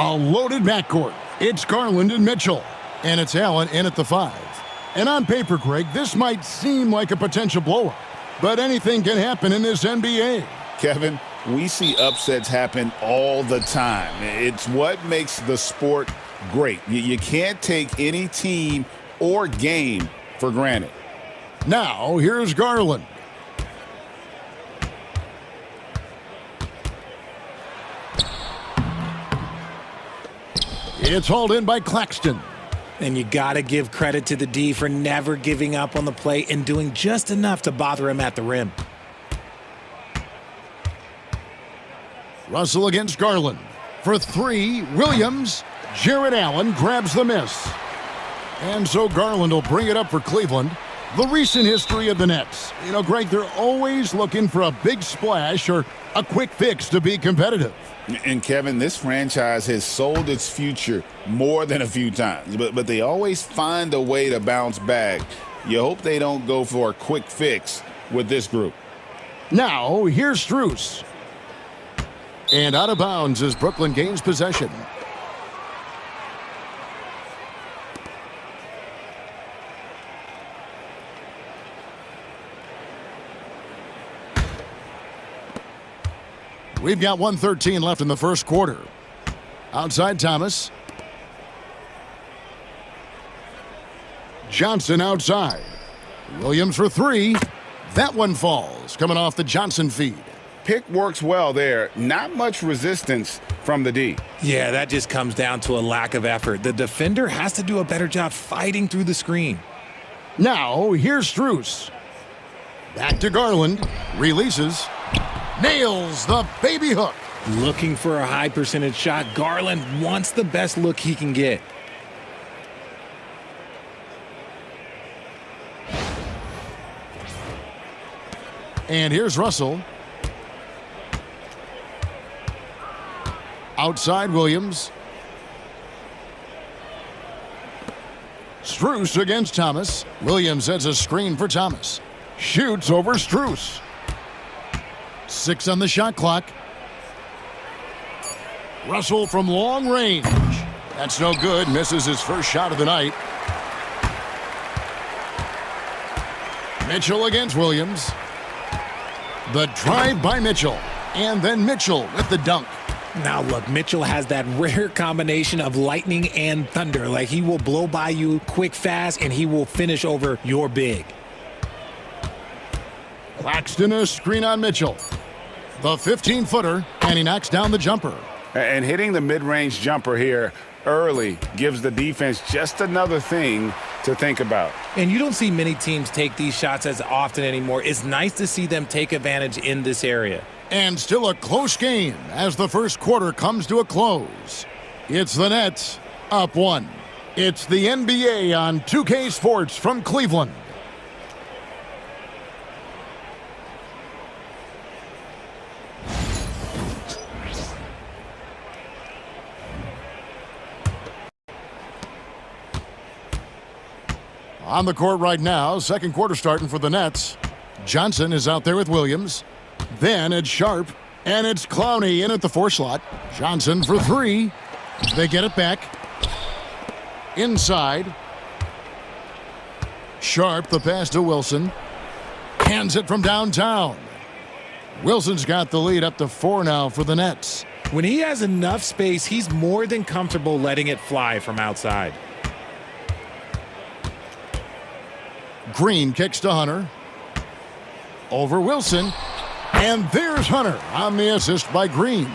A loaded backcourt. It's Garland and Mitchell. And it's Allen in at the 5. And on paper, Greg, this might seem like a potential blowout. But anything can happen in this NBA. Kevin, we see upsets happen all the time. It's what makes the sport great. You can't take any team or game for granted. Now, here's Garland. It's hauled in by Claxton. And you got to give credit to the D for never giving up on the play and doing just enough to bother him at the rim. Russell against Garland. For 3, Williams. Jarrett Allen grabs the miss. And so Garland will bring it up for Cleveland. The recent history of the Nets. You know, Greg, they're always looking for a big splash or a quick fix to be competitive. And, Kevin, this franchise has sold its future more than a few times. But they always find a way to bounce back. You hope they don't go for a quick fix with this group. Now, here's Strus. And out of bounds as Brooklyn gains possession. We've got 1:13 left in the first quarter. Outside Thomas. Johnson outside. Williams for 3. That one falls, coming off the Johnson feed. Pick works well there. Not much resistance from the D. Yeah, that just comes down to a lack of effort. The defender has to do a better job fighting through the screen. Now, here's Strus. Back to Garland. Releases. Nails the baby hook. Looking for a high percentage shot. Garland wants the best look he can get. And here's Russell. Outside Williams. Strus against Thomas. Williams has a screen for Thomas. Shoots over Strus. 6 on the shot clock. Russell from long range. That's no good. Misses his first shot of the night. Mitchell against Williams. The drive by Mitchell. And then Mitchell with the dunk. Now look, Mitchell has that rare combination of lightning and thunder. Like, he will blow by you quick, fast, and he will finish over your big. Claxton a screen on Mitchell. The 15-footer, and he knocks down the jumper. And hitting the mid-range jumper here early gives the defense just another thing to think about. And you don't see many teams take these shots as often anymore. It's nice to see them take advantage in this area. And still a close game as the first quarter comes to a close. It's the Nets up 1. It's the NBA on 2K Sports from Cleveland. On the court right now, second quarter starting for the Nets. Johnson is out there with Williams. Then it's Sharp, and it's Clowney in at the 4 slot. Johnson for 3. They get it back. Inside. Sharp, the pass to Wilson. Hands it from downtown. Wilson's got the lead up to 4 now for the Nets. When he has enough space, he's more than comfortable letting it fly from outside. Green kicks to Hunter. Over Wilson. And there's Hunter on the assist by Green.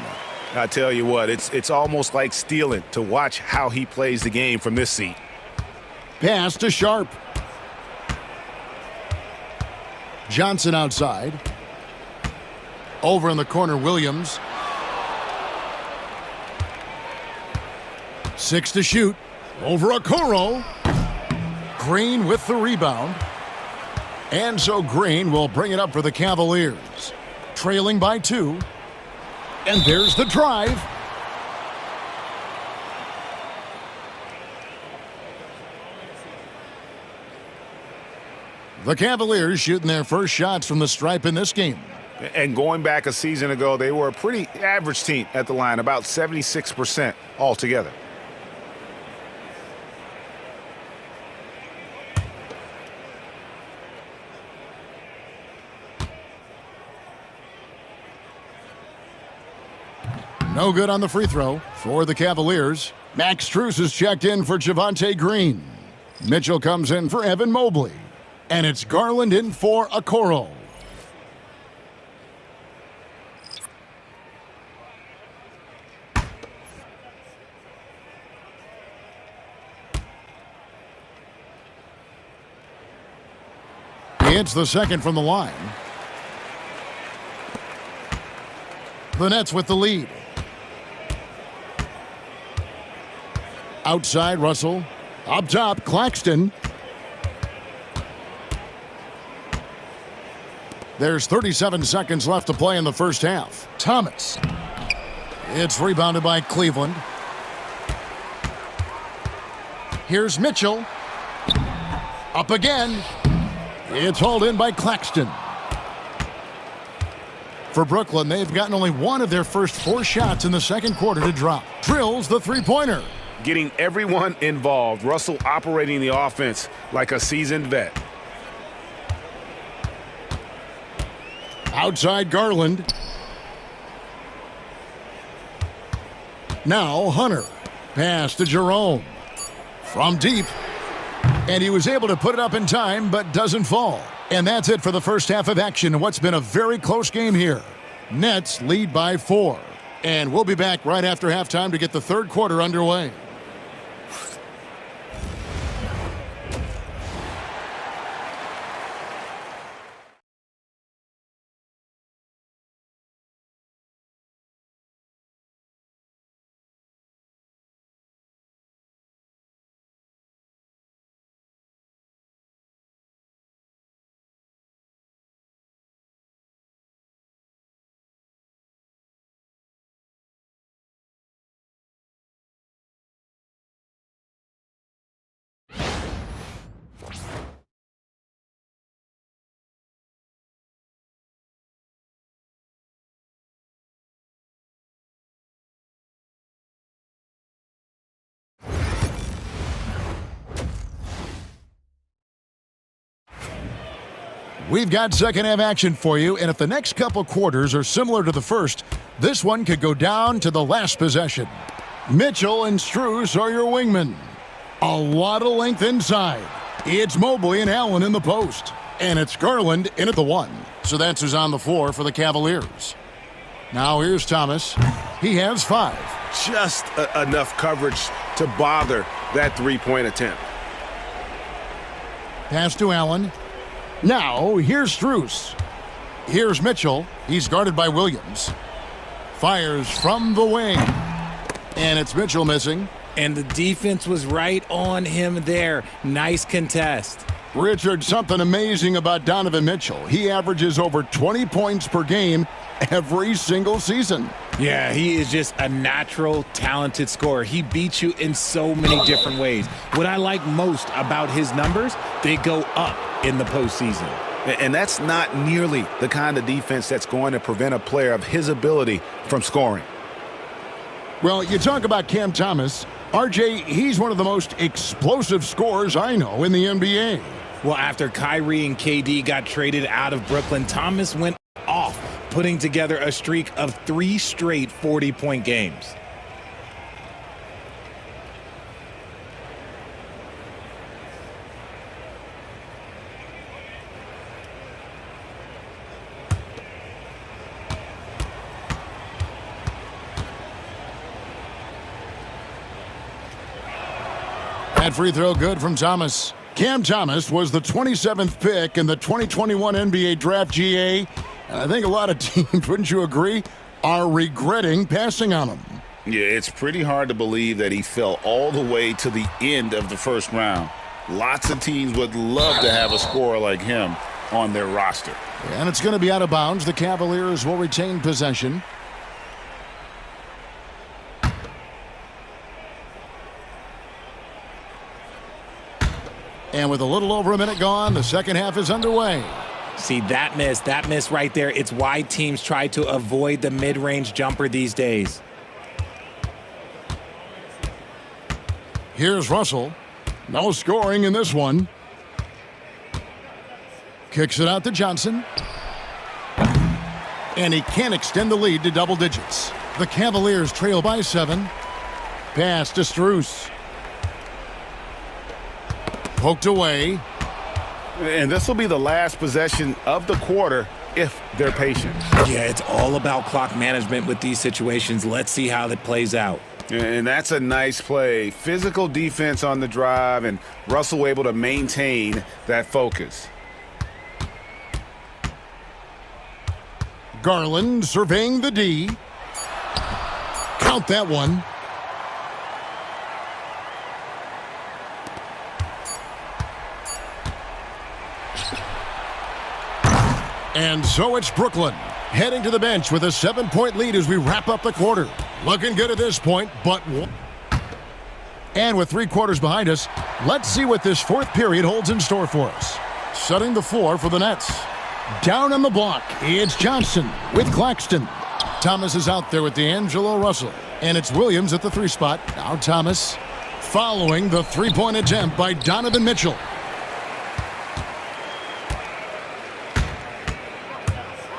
I tell you what, it's almost like stealing to watch how he plays the game from this seat. Pass to Sharp. Johnson outside. Over in the corner, Williams. 6 to shoot. Over Okoro. Green with the rebound. And so Green will bring it up for the Cavaliers. Trailing by 2. And there's the drive. The Cavaliers shooting their first shots from the stripe in this game. And going back a season ago, they were a pretty average team at the line, about 76% altogether. No good on the free throw for the Cavaliers. Max Strus is checked in for Javonte Green. Mitchell comes in for Evan Mobley. And it's Garland in for Okoro. It's the second from the line. The Nets with the lead. Outside, Russell. Up top, Claxton. There's 37 seconds left to play in the first half. Thomas. It's rebounded by Cleveland. Here's Mitchell. Up again. It's hauled in by Claxton. For Brooklyn, they've gotten only one of their first 4 shots in the second quarter to drop. Drills the three-pointer. Getting everyone involved. Russell operating the offense like a seasoned vet. Outside Garland. Now Hunter. Pass to Jerome. From deep. And he was able to put it up in time, but doesn't fall. And that's it for the first half of action in what's been a very close game here. Nets lead by 4. And we'll be back right after halftime to get the third quarter underway. We've got second half action for you, and if the next couple quarters are similar to the first, this one could go down to the last possession. Mitchell and Strus are your wingmen. A lot of length inside. It's Mobley and Allen in the post. And it's Garland in at the 1. So that's who's on the floor for the Cavaliers. Now here's Thomas. He has 5. Just enough coverage to bother that three-point attempt. Pass to Allen. Now, here's Strus. Here's Mitchell. He's guarded by Williams. Fires from the wing. And it's Mitchell missing. And the defense was right on him there. Nice contest. Richard, something amazing about Donovan Mitchell. He averages over 20 points per game every single season. Yeah, he is just a natural, talented scorer. He beats you in so many different ways. What I like most about his numbers, they go up in the postseason. And that's not nearly the kind of defense that's going to prevent a player of his ability from scoring. Well, you talk about Cam Thomas. RJ, he's one of the most explosive scorers I know in the NBA. Well, after Kyrie and KD got traded out of Brooklyn, Thomas went off, putting together a streak of 3 straight 40-point games. That free throw good from Thomas. Cam Thomas was the 27th pick in the 2021 NBA Draft GA. And I think a lot of teams, wouldn't you agree, are regretting passing on him. Yeah, it's pretty hard to believe that he fell all the way to the end of the first round. Lots of teams would love to have a scorer like him on their roster. And it's going to be out of bounds. The Cavaliers will retain possession. And with a little over a minute gone, the second half is underway. See, that miss right there, it's why teams try to avoid the mid-range jumper these days. Here's Russell. No scoring in this one. Kicks it out to Johnson. And he can't extend the lead to double digits. The Cavaliers trail by 7. Pass to Strus. Poked away. And this will be the last possession of the quarter if they're patient. Yeah, it's all about clock management with these situations. Let's see how that plays out. And that's a nice play. Physical defense on the drive, and Russell able to maintain that focus. Garland surveying the D. Count that one. And so it's Brooklyn heading to the bench with a 7-point lead as we wrap up the quarter. Looking good at this point, but and with 3 quarters behind us, let's see what this fourth period holds in store for us. Setting the floor for the Nets. Down on the block, it's Johnson with Claxton. Thomas is out there with D'Angelo Russell, and it's Williams at the 3 spot. Now Thomas following the 3-point attempt by Donovan Mitchell.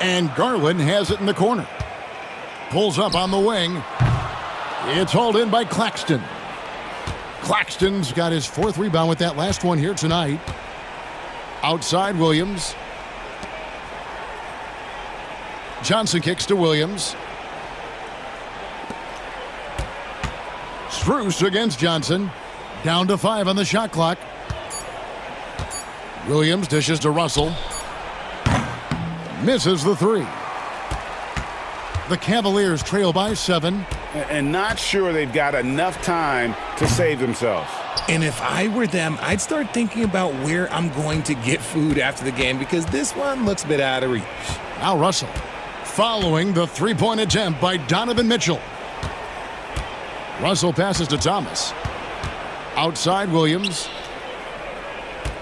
And Garland has it in the corner. Pulls up on the wing. It's hauled in by Claxton. Claxton's got his 4th rebound with that last one here tonight. Outside Williams. Johnson kicks to Williams. Strus against Johnson. Down to 5 on the shot clock. Williams dishes to Russell. Misses the 3. The Cavaliers trail by 7. And not sure they've got enough time to save themselves. And if I were them, I'd start thinking about where I'm going to get food after the game because this one looks a bit out of reach. Now Russell following the 3-point attempt by Donovan Mitchell. Russell passes to Thomas. Outside Williams.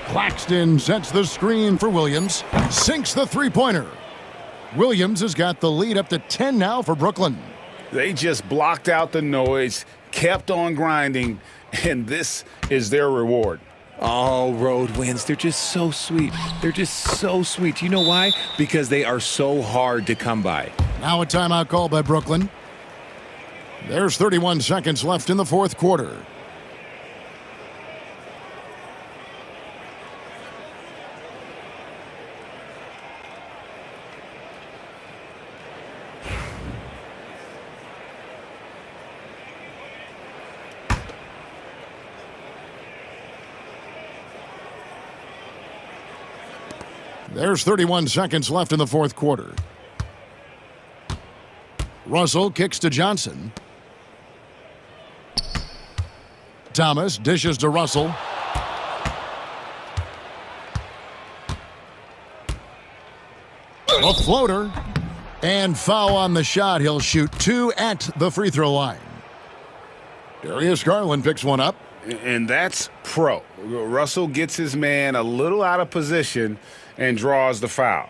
Claxton sets the screen for Williams. Sinks the 3-pointer. Williams has got the lead up to 10 now for Brooklyn. They just blocked out the noise, kept on grinding, and this is their reward. Oh, road wins. They're just so sweet. They're just so sweet. You know why? Because they are so hard to come by. Now a timeout call by Brooklyn. There's 31 seconds left in the 4th quarter. There's 31 seconds left in the 4th quarter. Russell kicks to Johnson. Thomas dishes to Russell. A floater. And foul on the shot. He'll shoot 2 at the free throw line. Darius Garland picks one up. And that's pro. Russell gets his man a little out of position and draws the foul.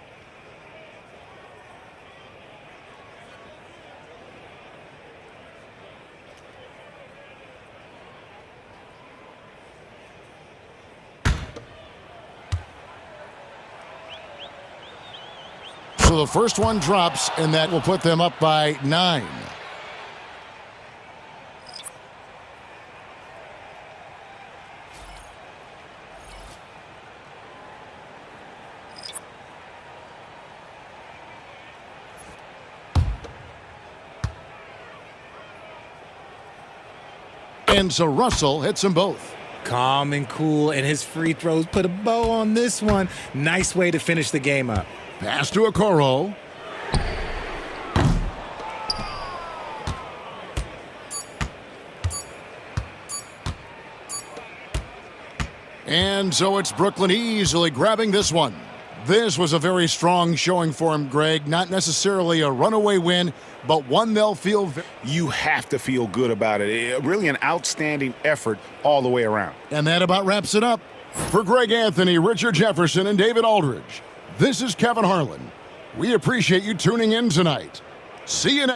So the first one drops, and that will put them up by 9. And so Russell hits them both. Calm and cool, and his free throws put a bow on this one. Nice way to finish the game up. Pass to Okoro. And so it's Brooklyn easily grabbing this one. This was a very strong showing for him, Greg. Not necessarily a runaway win, but one they'll feel. You have to feel good about it. Really an outstanding effort all the way around. And that about wraps it up. For Greg Anthony, Richard Jefferson, and David Aldridge, This is Kevin Harlan. We appreciate you tuning in tonight. See you next